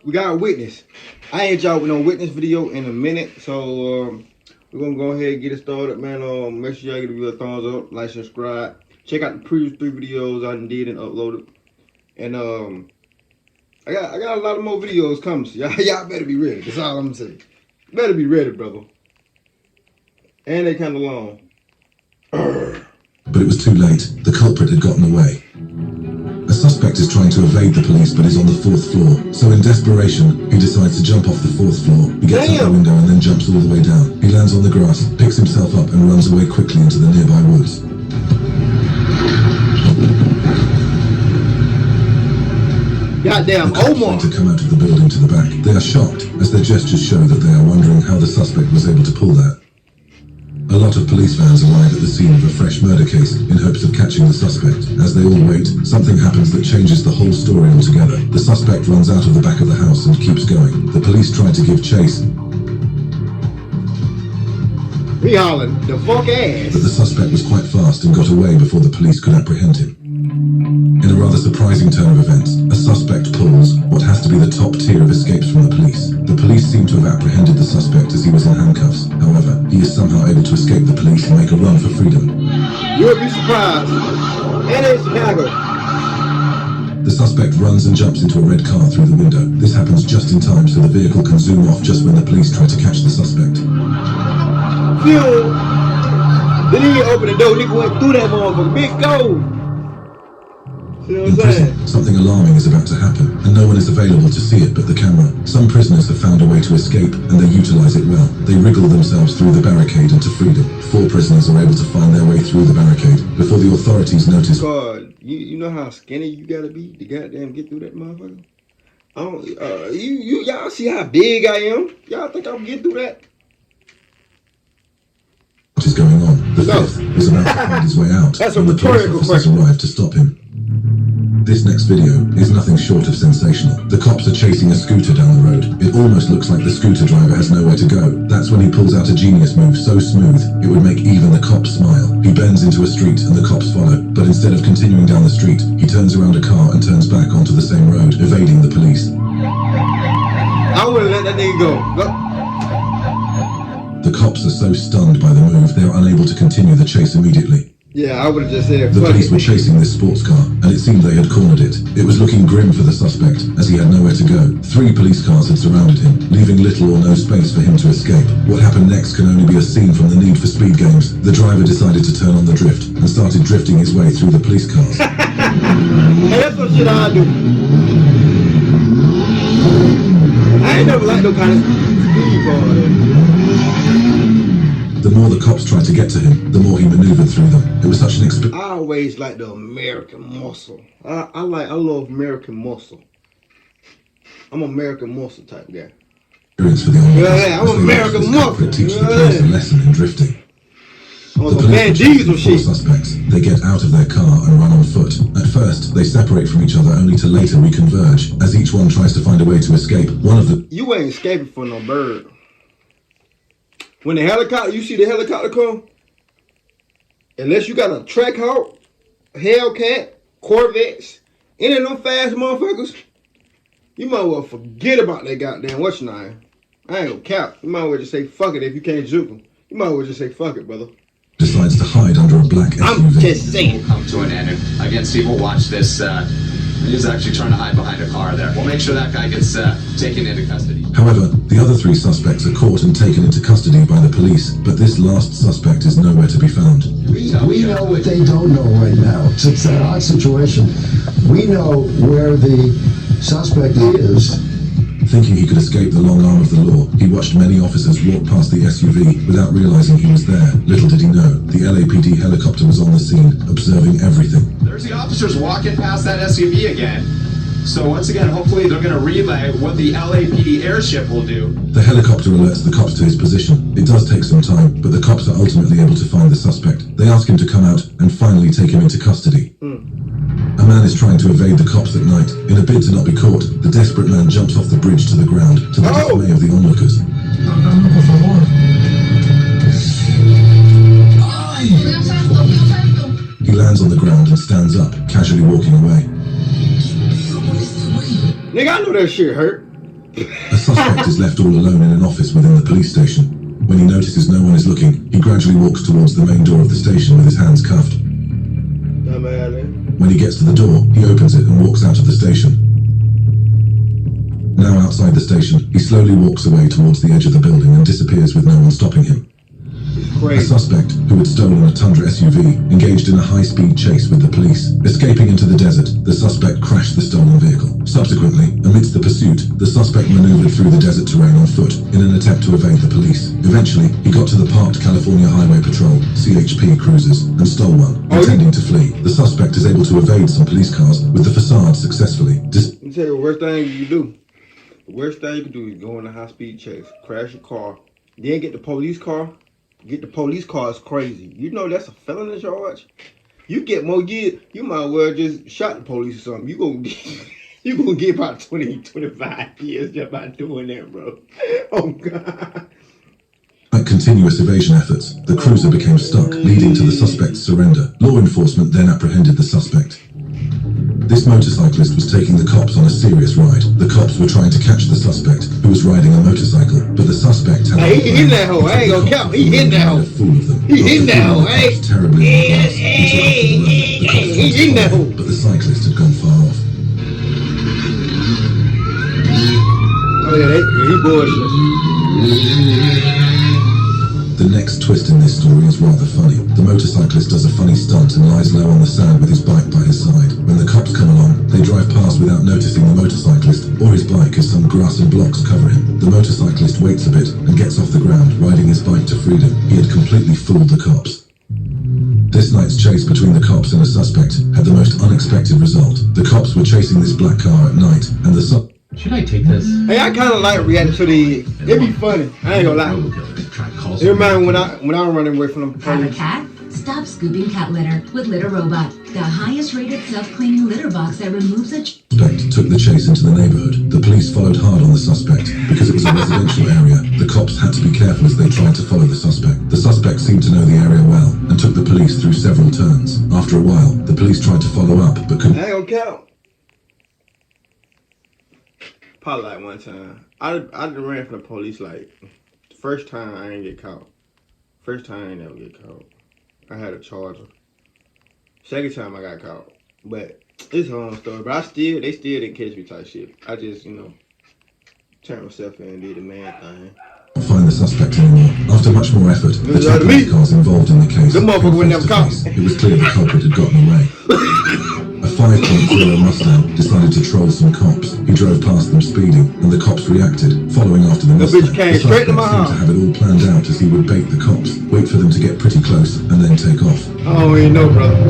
we got a witness. I ain't y'all with no witness video in a minute, so we're gonna go ahead and get it started, man. Make sure y'all give me a thumbs up, like, subscribe. Check out the previous 3 videos I done did and uploaded. And I got a lot of more videos coming, so y'all better be ready. That's all I'm gonna say. Better be ready, brother. And they kind of long. But it was too late. The culprit had gotten away. A suspect is trying to evade the police but is on the 4th floor. So in desperation, he decides to jump off the 4th floor. He gets out the window and then jumps all the way down. He lands on the grass, picks himself up and runs away quickly into the nearby woods. Goddamn, Omar! To come out of the building to the back. They are shocked as their gestures show that they are wondering how the suspect was able to pull that. A lot of police vans arrive at the scene of a fresh murder case in hopes of catching the suspect. As they all wait, something happens that changes the whole story altogether. The suspect runs out of the back of the house and keeps going. The police try to give chase, We hollering the fuck ass. but the suspect was quite fast and got away before the police could apprehend him. In a rather surprising turn of events, a suspect pulls what has to be the top tier of escapes from the police. The police seem to have apprehended the suspect as he was in handcuffs. However, he is somehow able to escape the police and make a run for freedom. You would be surprised. And it's Chicago. The suspect runs and jumps into a red car through the window. This happens just in time so the vehicle can zoom off just when the police try to catch the suspect. Phew. Then he opened the door, nigga went through that motherfucker. Big gold. See what In I'm saying? prison, something alarming is about to happen, and no one is available to see it but the camera. Some prisoners have found a way to escape, and they utilize it well. They wriggle themselves through the barricade into freedom. 4 prisoners are able to find their way through the barricade before the authorities notice. God, you know how skinny you gotta be to goddamn get through that motherfucker? I don't, y'all see how big I am? Y'all think I'm getting through that? What is going on? The No. 5th is about to find his way out. That's a when the police rhetorical officers question. arrive to stop him. This next video is nothing short of sensational. The cops are chasing a scooter down the road. It almost looks like the scooter driver has nowhere to go. That's when he pulls out a genius move so smooth, it would make even the cops smile. He bends into a street and the cops follow, but instead of continuing down the street, he turns around a car and turns back onto the same road, evading the police. I would've let that nigga go. The cops are so stunned by the move, they are unable to continue the chase immediately. Yeah, I would've just said, The fuck police were it. chasing this sports car, and it seemed they had cornered it. It was looking grim for the suspect, as he had nowhere to go. 3 police cars had surrounded him, leaving little or no space for him to escape. What happened next can only be a scene from the Need for Speed games. The driver decided to turn on the drift, and started drifting his way through the police cars. Hey, that's some shit I do. I ain't never liked no kind of speed car. The more the cops tried to get to him, the more he maneuvered through them. It was such an experience I always like the American muscle. I love American muscle. I'm an American muscle type guy. for the onlookers. Yeah, I'm as they American watched this muscle. culprit teach the Yeah. police a lesson in drifting. I'm The some police Van were chasing Diesel the 4 shit. suspects. They get out of their car and run on foot. At first, they separate from each other only to later reconverge. As each one tries to find a way to escape, one of the You ain't escaping from no bird. When the helicopter, you see the helicopter come, unless you got a Trackhawk, Hellcat, Corvettes, any of them fast motherfuckers, you might well forget about that goddamn what's your name. I ain't gonna cap. You might well just say fuck it if you can't juke them. You might well just say fuck it, brother. decides to hide under a black I'm SUV. just saying. Come to an end. And again, Steve will watch this. He's actually trying to hide behind a car there. We'll make sure that guy gets taken into custody. However, the other 3 suspects are caught and taken into custody by the police, but this last suspect is nowhere to be found. We know what they don't know right now. It's an odd situation. We know where the suspect is. Thinking he could escape the long arm of the law, he watched many officers walk past the SUV without realizing he was there. Little did he know, the LAPD helicopter was on the scene, observing everything. There's the officers walking past that SUV again. So once again, hopefully they're going to relay what the LAPD airship will do. The helicopter alerts the cops to his position. It does take some time, but the cops are ultimately able to find the suspect. They ask him to come out and finally take him into custody. A man is trying to evade the cops at night. In a bid to not be caught, the desperate man jumps off the bridge to the ground, to the dismay of the onlookers. He lands on the ground and stands up, casually walking away. Nigga, I know that shit hurt. A suspect is left all alone in an office within the police station. When he notices no one is looking, he gradually walks towards the main door of the station with his hands cuffed. When he gets to the door, he opens it and walks out of the station. Now outside the station, he slowly walks away towards the edge of the building and disappears with no one stopping him. A suspect, who had stolen a Tundra SUV, engaged in a high-speed chase with the police. Escaping into the desert, the suspect crashed the stolen vehicle. Subsequently, amidst the pursuit, the suspect maneuvered through the desert terrain on foot in an attempt to evade the police. Eventually, he got to the parked California Highway Patrol, CHP cruisers, and stole one, intending to flee. The suspect is able to evade some police cars with the facade successfully. Let me tell you the worst thing you can do. The worst thing you can do is go on a high-speed chase, crash your car, then get the police car. Get the police car is crazy. You know that's a felony charge. You get more years, you might as well just shot the police or something. You gonna get about 20, 25 years just by doing that, bro. Oh God. Like continuous evasion efforts, the cruiser became stuck, leading to the suspect's surrender. Law enforcement then apprehended the suspect. This motorcyclist was taking the cops on a serious ride. The cops were trying to catch the suspect, who was riding a motorcycle, but the suspect had... Hey, he in that hole. I ain't gonna count. He in that hole. Full of them. He in that hole. Hey, terribly he in that hole. But the cyclist had gone far off. Oh yeah, he bullshit. The next twist in this story is rather funny. The motorcyclist does a funny stunt and lies low on the sand with his bike by his side. When the cops come along, they drive past without noticing the motorcyclist or his bike as some grass and blocks cover him. The motorcyclist waits a bit and gets off the ground, riding his bike to freedom. He had completely fooled the cops. This night's chase between the cops and a suspect had the most unexpected result. The cops were chasing this black car at night, and the Should I take this? Hey, I kind of like reacting to the. It be funny. I ain't gonna lie. It reminds me when I'm running away from them Have a police. cat? Stop scooping cat litter with Litter Robot, the highest rated self-cleaning litter box that removes a suspect took the chase into the neighborhood. The police followed hard on the suspect. Because it was a residential area, the cops had to be careful as they tried to follow the suspect. The suspect seemed to know the area well and took the police through several turns. After a while, the police tried to follow up but couldn't. I ain't gonna count. Probably like one time. I ran from the police like the first time I ain't get caught. First time I ain't never get caught. I had a charger. Second time I got caught. But it's a long story. But they still didn't catch me type shit. I just, turned myself in and did the man thing. Find the suspect anymore. After much more effort, the two police cars involved in the case. The motherfucker would never caught. It was clear the culprit had gotten away. A 5.0 Mustang decided to troll some cops. He drove past them speeding, and the cops reacted, following after the Mustang. bitch came The straight to my suspect seemed house. to have it all planned out as he would bait the cops, wait for them to get pretty close, and then take off. I don't even know, brother.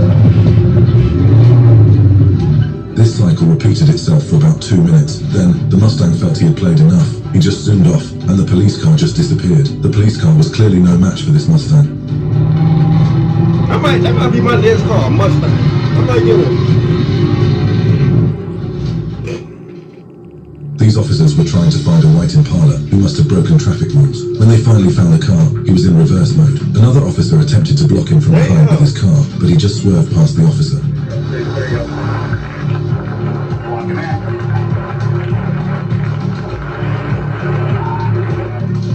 This cycle repeated itself for about 2 minutes. Then, the Mustang felt he had played enough. He just zoomed off, and the police car just disappeared. The police car was clearly no match for this Mustang. That might be my next car, a Mustang. I might get one. These officers were trying to find a white Impala who must have broken traffic rules. When they finally found the car, he was in reverse mode. Another officer attempted to block him from behind with his car, but he just swerved past the officer.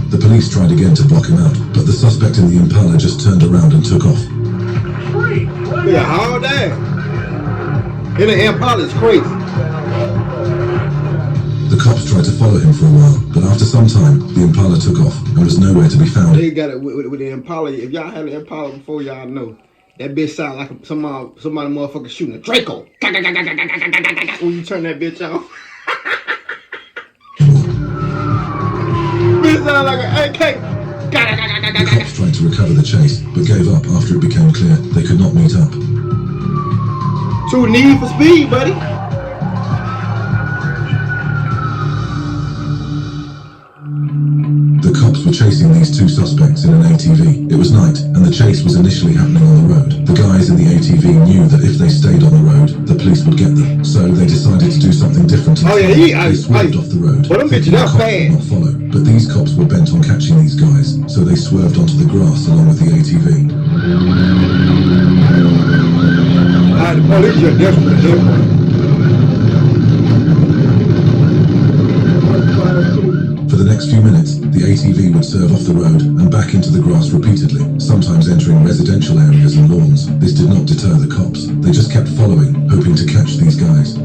The police tried again to block him out, but the suspect in the Impala just turned around and took off. Yeah, all day. In the Impala is crazy. The cops tried to follow him for a while, but after some time, the Impala took off and was nowhere to be found. They got it with the Impala. If y'all had an Impala before, y'all know. That bitch sound like somebody motherfucker shooting a Draco. When you turn that bitch off. Bitch sound like an AK. The cops tried to recover the chase, but gave up after it became clear they could not meet up. True need for speed, buddy. The cops were chasing these two suspects in an ATV. It was night, and the chase was initially happening on the road. The guys in the ATV knew that if they stayed on the road, the police would get them. So they decided to do something different. Oh, yeah, They swerved off the road. Well, them thinking bitches the are cops bad. would not follow. But these cops were bent on catching these guys, so they swerved onto the grass along with the ATV. The police are desperate. next few minutes, the ATV would serve off the road and back into the grass repeatedly, sometimes entering residential areas and lawns. This did not deter the cops. They just kept following, hoping to catch these guys.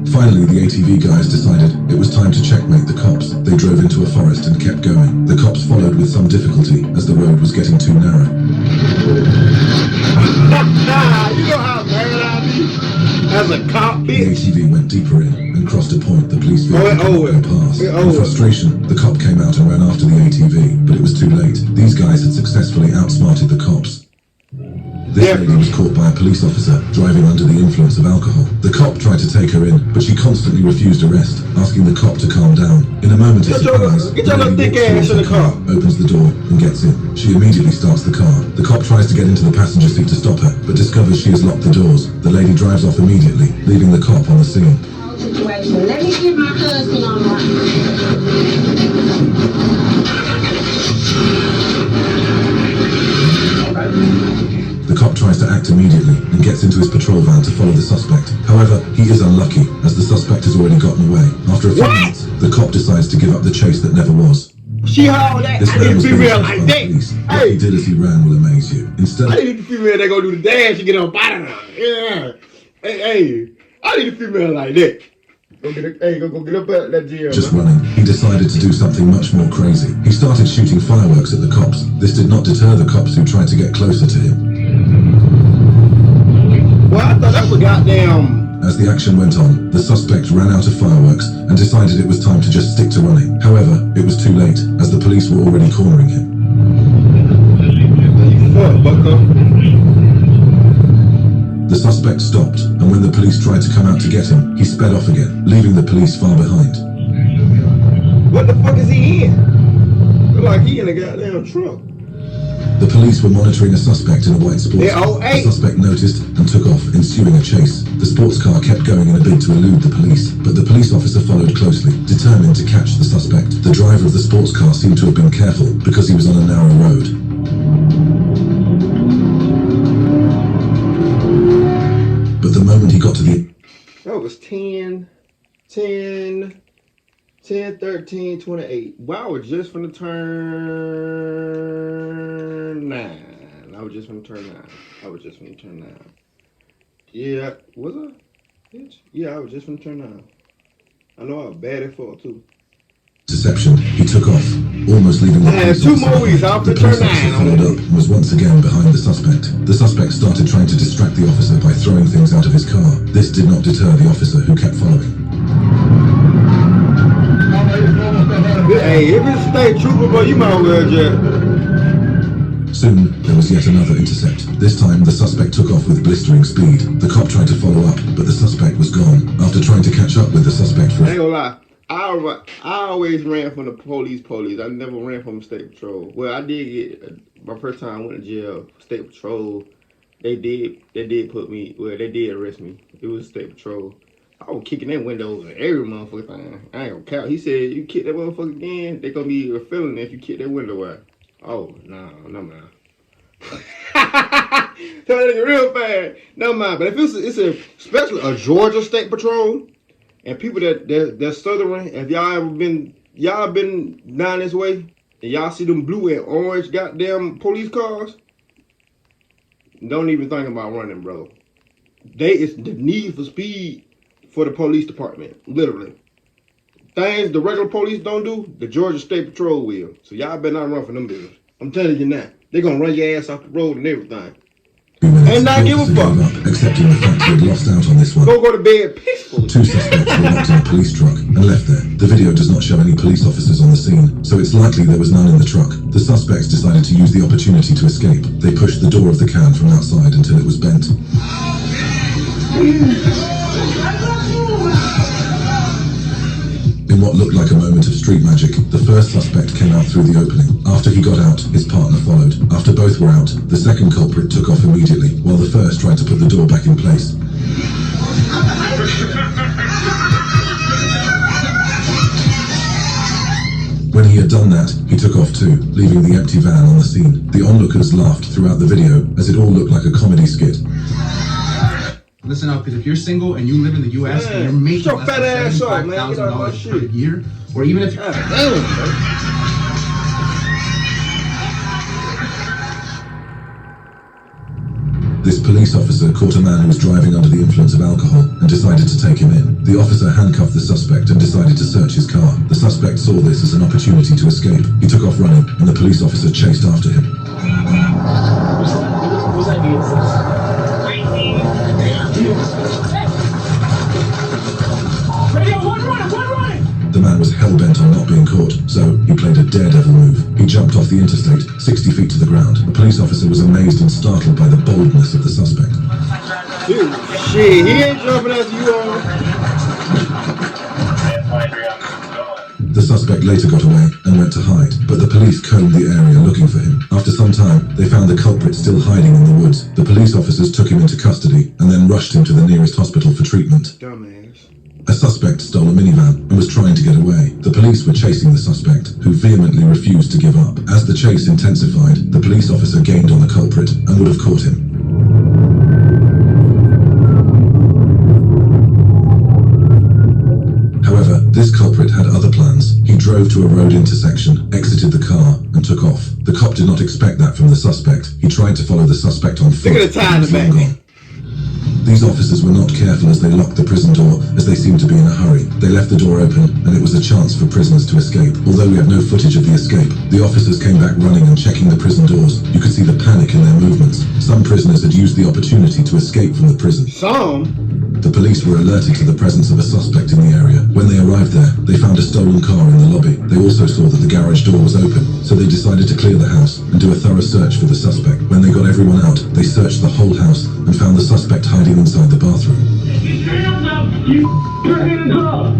Finally, the ATV guys decided it was time to checkmate the cops. They drove into a forest and kept going. The cops followed with some difficulty as the road was getting too narrow. You know how bad I be as a cop, The bitch. ATV went deeper in and crossed a point the police vehicle it could not over. go past. It In over. frustration, the cop came out and ran after the ATV, but it was too late. These guys had successfully outsmarted the cops. This Yeah. lady was caught by a police officer driving under the influence of alcohol. The cop tried to take her in, but she constantly refused arrest, asking the cop to calm down. In a moment of Get your- surprise, get your the little lady thick walks ass in towards the car. opens the door and gets in. She immediately starts the car. The cop tries to get into the passenger seat to stop her, but discovers she has locked the doors. The lady drives off immediately, leaving the cop on the scene. Situation. Let me get my husband on the line. The cop tries to act immediately and gets into his patrol van to follow the suspect. However, he is unlucky, as the suspect has already gotten away. After a few What? minutes, the cop decides to give up the chase that never was. She hauled that. This I man need was a being female chased like by the that. police. What he Hey, did as he ran will amaze you. Instead I of need a female that gonna do the dash and get up out of there. Yeah. Hey, I need a female like that. Go get up out of that jail. just man. running, he decided to do something much more crazy. He started shooting fireworks at the cops. This did not deter the cops who tried to get closer to him. Well, I thought that was goddamn. As the action went on, the suspect ran out of fireworks and decided it was time to just stick to running. However, it was too late, as the police were already cornering him. Fuck, bucko. The suspect stopped, and when the police tried to come out to get him, he sped off again, leaving the police far behind. What the fuck is he in? Look like he in a goddamn truck. The police were monitoring a suspect in a white sports Yeah, car. oh, hey. The suspect noticed and took off, ensuing a chase. The sports car kept going in a bid to elude the police, but the police officer followed closely, determined to catch the suspect. The driver of the sports car seemed to have been careful because he was on a narrow road. But the moment he got to the That was 10, 13, 28. Wow, I was just finna turn 9. I was just finna turn 9. Yeah, was I? Bitch? Yeah, I was just finna turn 9. I know I was bad at fuck too. interception, he took off, almost leaving the I had police 2 officer more weeks. behind. I'll The turn police officer 9 on followed it. up and was once again behind the suspect. The suspect started trying to distract the officer by throwing things out of his car. This did not deter the officer, who kept following. Hey, if it's a state trooper, boy, you might as well just. Soon, there was yet another intercept. This time, the suspect took off with blistering speed. The cop tried to follow up, but the suspect was gone. After trying to catch up with the suspect for I ain't gonna lie. I always ran from the police. I never ran from state patrol. Well, I did get my first time I went to jail. State patrol. They did put me. Well, they did arrest me. It was state patrol. I was kicking their windows and every motherfucking thing. I ain't gonna count. He said, "You kick that motherfucker again, they gonna be a felony if you kick that window out." Oh no, man. Tell that nigga real fast. No mind. But if it's especially a Georgia State Patrol. And people that's southern, if y'all been down this way, and y'all see them blue and orange goddamn police cars, don't even think about running, bro. It's the need for speed for the police department, literally. Things the regular police don't do, the Georgia State Patrol will. So y'all better not run for them bills. I'm telling you now, they gonna run your ass off the road and everything. And not give a fuck. Accepting the fact he had lost out on this one. Go to bed peacefully. 2 suspects were locked in a police truck and left there. The video does not show any police officers on the scene, so it's likely there was none in the truck. The suspects decided to use the opportunity to escape. They pushed the door of the can from outside until it was bent. In what looked like a moment of street magic, the first suspect came out through the opening. After he got out, his partner followed. After both were out, the second culprit took off immediately, while the first tried to put the door back in place. When he he had done that, he took off too, leaving the empty van on the scene. The onlookers laughed throughout the video as it all looked like a comedy skit. Listen up, because if you're single and you live in the U.S. and you're making your less fat than ass up, man. Get out of my $75,000 per shit. year, or even if God damn, bro. This police officer caught a man who was driving under the influence of alcohol and decided to take him in. The officer handcuffed the suspect and decided to search his car. The suspect saw this as an opportunity to escape. He took off running and the police officer chased after him. The man was hell-bent on not being caught, so he played a daredevil move. He jumped off the interstate, 60 feet to the ground. The police officer was amazed and startled by the boldness of the suspect. Dude, shit, he ain't jumping after you all. The suspect later got away and went to hide, but the police combed the area looking for him. After some time, they found the culprit still hiding in the woods. The police officers took him into custody and then rushed him to the nearest hospital for treatment. Dumbass. A suspect stole a minivan and was trying to get away. The police were chasing the suspect, who vehemently refused to give up. As the chase intensified, the police officer gained on the culprit and would have caught him. However, this culprit had other plans. He drove to a road intersection, exited the car, and took off. The cop did not expect that from the suspect. He tried to follow the suspect on foot. Look at the tie in the but he was back. long gone. These officers were not careful as they locked the prison door, as they seemed to be in a hurry. They left the door open, and it was a chance for prisoners to escape. Although we have no footage of the escape, the officers came back running and checking the prison doors. You could see the panic in their movements. Some prisoners had used the opportunity to escape from the prison. Some? The police were alerted to the presence of a suspect in the area. When they arrived there, they found a stolen car in the lobby. They also saw that the garage door was open, so they decided to clear the house and do a thorough search for the suspect. When they got everyone out, they searched the whole house and found the suspect hiding inside the bathroom. Hands up! You your hands up!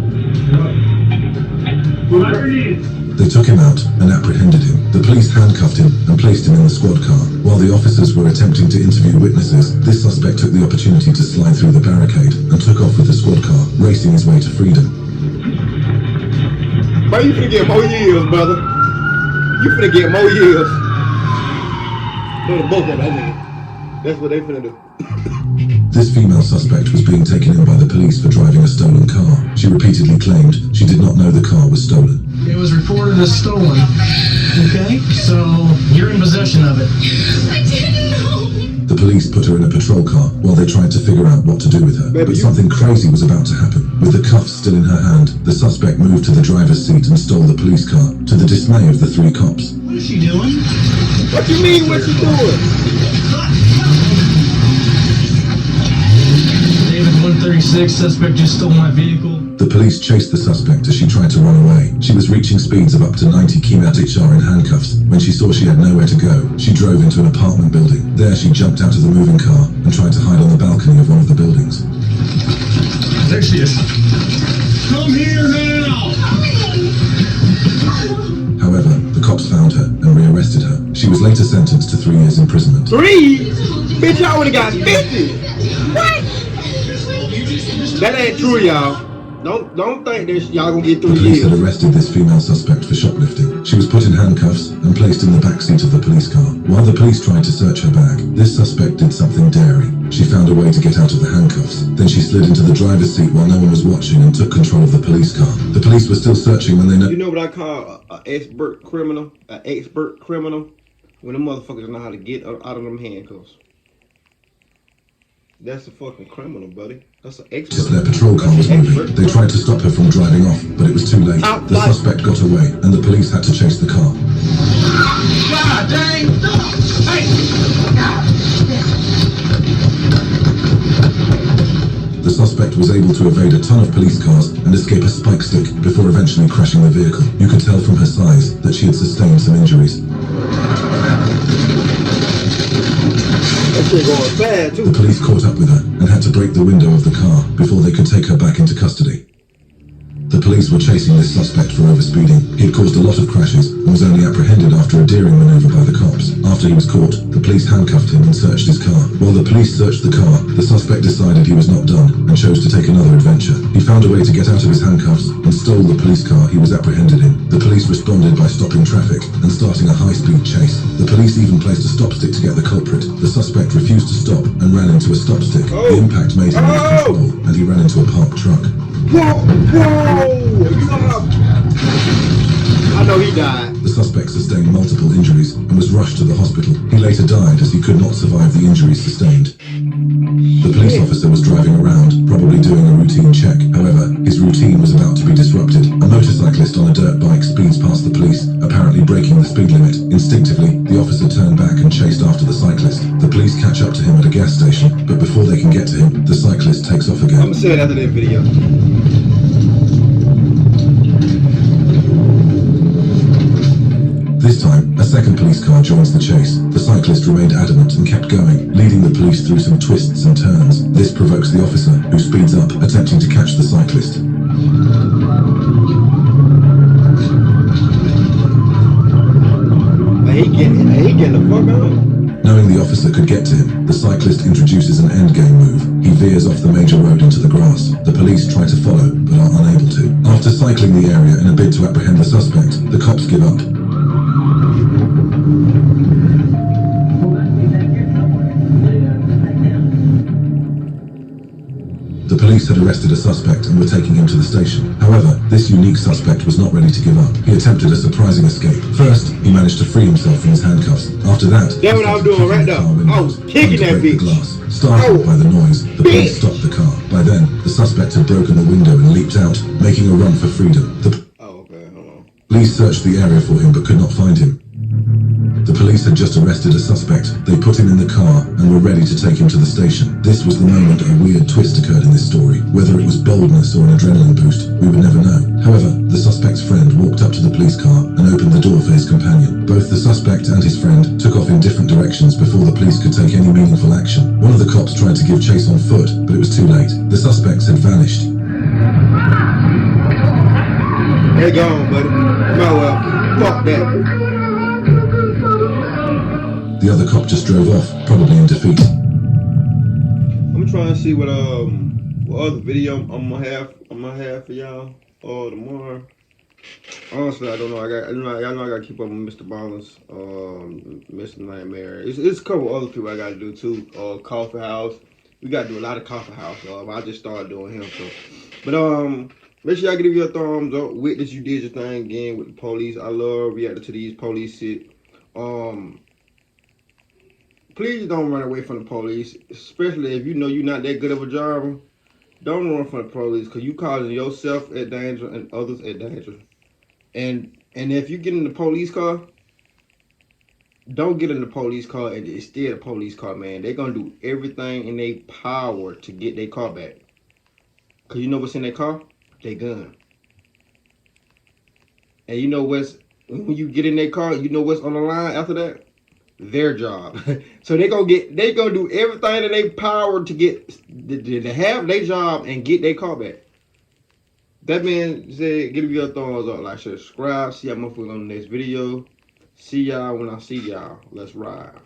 Whatever it is. They took him out and apprehended him. The police handcuffed him and placed him in the squad car. While the officers were attempting to interview witnesses, this suspect took the opportunity to slide through the barricade and took off with the squad car, racing his way to freedom. Bro, you finna get more years, brother. You finna get more years. Go to both of that nigga. That's what they finna do. This female suspect was being taken in by the police for driving a stolen car. She repeatedly claimed she did not know the car was stolen. It was reported as stolen. Okay, so you're in possession of it. I didn't know. The police put her in a patrol car while they tried to figure out what to do with her. But something crazy was about to happen. With the cuffs still in her hand, the suspect moved to the driver's seat and stole the police car, to the dismay of the three cops. What is she doing? What you mean, what you doing? David 136, suspect just stole my vehicle. The police chased the suspect as she tried to run away. She was reaching speeds of up to 90 km/h in handcuffs. When she saw she had nowhere to go, she drove into an apartment building. There she jumped out of the moving car and tried to hide on the balcony of one of the buildings. There she is. Come here now! However, the cops found her and rearrested her. She was later sentenced to 3 years imprisonment. 3? Bitch, I would've got 50. What? That ain't true, y'all. Don't think this y'all gonna get 3 The police years. had arrested this female suspect for shoplifting. She was put in handcuffs and placed in the backseat of the police car. While the police tried to search her bag, this suspect did something daring. She found a way to get out of the handcuffs. Then she slid into the driver's seat while no one was watching and took control of the police car. The police were still searching when they You know what I call an expert criminal? An expert criminal? When them motherfuckers know how to get out of them handcuffs. That's a fucking criminal, buddy. That's an expert. Their patrol car was moving. They tried to stop her from driving off, but it was too late. The suspect got away, and the police had to chase the car. God dang! Hey! The suspect was able to evade a ton of police cars and escape a spike stick before eventually crashing the vehicle. You could tell from her size that she had sustained some injuries. That shit going fast, too. The police caught up with her and had to break the window of the car before they could take her back into custody. The police were chasing this suspect for overspeeding. He had caused a lot of crashes and was only apprehended after a daring maneuver by the cops. After he was caught, the police handcuffed him and searched his car. While the police searched the car, the suspect decided he was not done and chose to take another adventure. He found a way to get out of his handcuffs and stole the police car he was apprehended in. The police responded by stopping traffic and starting a high-speed chase. The police even placed a stop stick to get the culprit. The suspect refused to stop and ran into a stop stick. The impact made him lose control and he ran into a parked truck. Whoa! You up? I know he died. The suspect sustained multiple injuries and was rushed to the hospital. He later died as he could not survive the injuries sustained. The police officer was driving around, probably doing a routine check. However, his routine was about to be disrupted. A motorcyclist on a dirt bike speeds past the police, apparently breaking the speed limit. Instinctively, the officer turned back and chased after the cyclist. The police catch up to him at a gas station, but before they can get to him, the cyclist takes off again. I'm gonna say it after that video. This time, a second police car joins the chase. The cyclist remained adamant and kept going, leading the police through some twists and turns. This provokes the officer, who speeds up, attempting to catch the cyclist. He getting the fuck out. Knowing the officer could get to him, the cyclist introduces an endgame move. He veers off the major road into the grass. The police try to follow, but are unable to. After cycling the area in a bid to apprehend the suspect, the cops give up. The police had arrested a suspect and were taking him to the station. However, this unique suspect was not ready to give up. He attempted a surprising escape. First, he managed to free himself from his handcuffs. After that, that's what I was doing right now. I was kicking that bitch. Startled by the noise, the police stopped the car. By then, the suspect had broken the window and leaped out, making a run for freedom. Okay, hold on. Police searched the area for him but could not find him. The police had just arrested a suspect. They put him in the car and were ready to take him to the station. This was the moment a weird twist occurred in this story. Whether it was boldness or an adrenaline boost, we would never know. However, the suspect's friend walked up to the police car and opened the door for his companion. Both the suspect and his friend took off in different directions before the police could take any meaningful action. One of the cops tried to give chase on foot, but it was too late. The suspects had vanished. They're gone, buddy. No, fuck that. The other cop just drove off, probably in defeat. I'm trying to see what other video I'm gonna have for y'all tomorrow. Honestly, I don't know. Y'all know I gotta keep up with Mr. Ballers, Mr. Nightmare. It's a couple other people I gotta do too. Coffee House. We gotta do a lot of Coffee House. I just started doing him, so. But make sure y'all give you a thumbs up. Witness, you did your thing again with the police. I love reacting to these police shit. Please don't run away from the police, especially if you know you're not that good of a driver. Don't run from the police, because you causing yourself at danger and others at danger. And if you get in the police car, don't get in the police car and steal the police car, man. They're going to do everything in their power to get their car back. Because you know what's in their car? Their gun. And you know what's, when you get in their car, you know what's on the line after that? Their job. So they gonna do everything in their power to get to have their job and get their car back. That being said, give me your thumbs up, like, share, subscribe. See y'all motherfuckers on the next video. See y'all when I see y'all. Let's ride.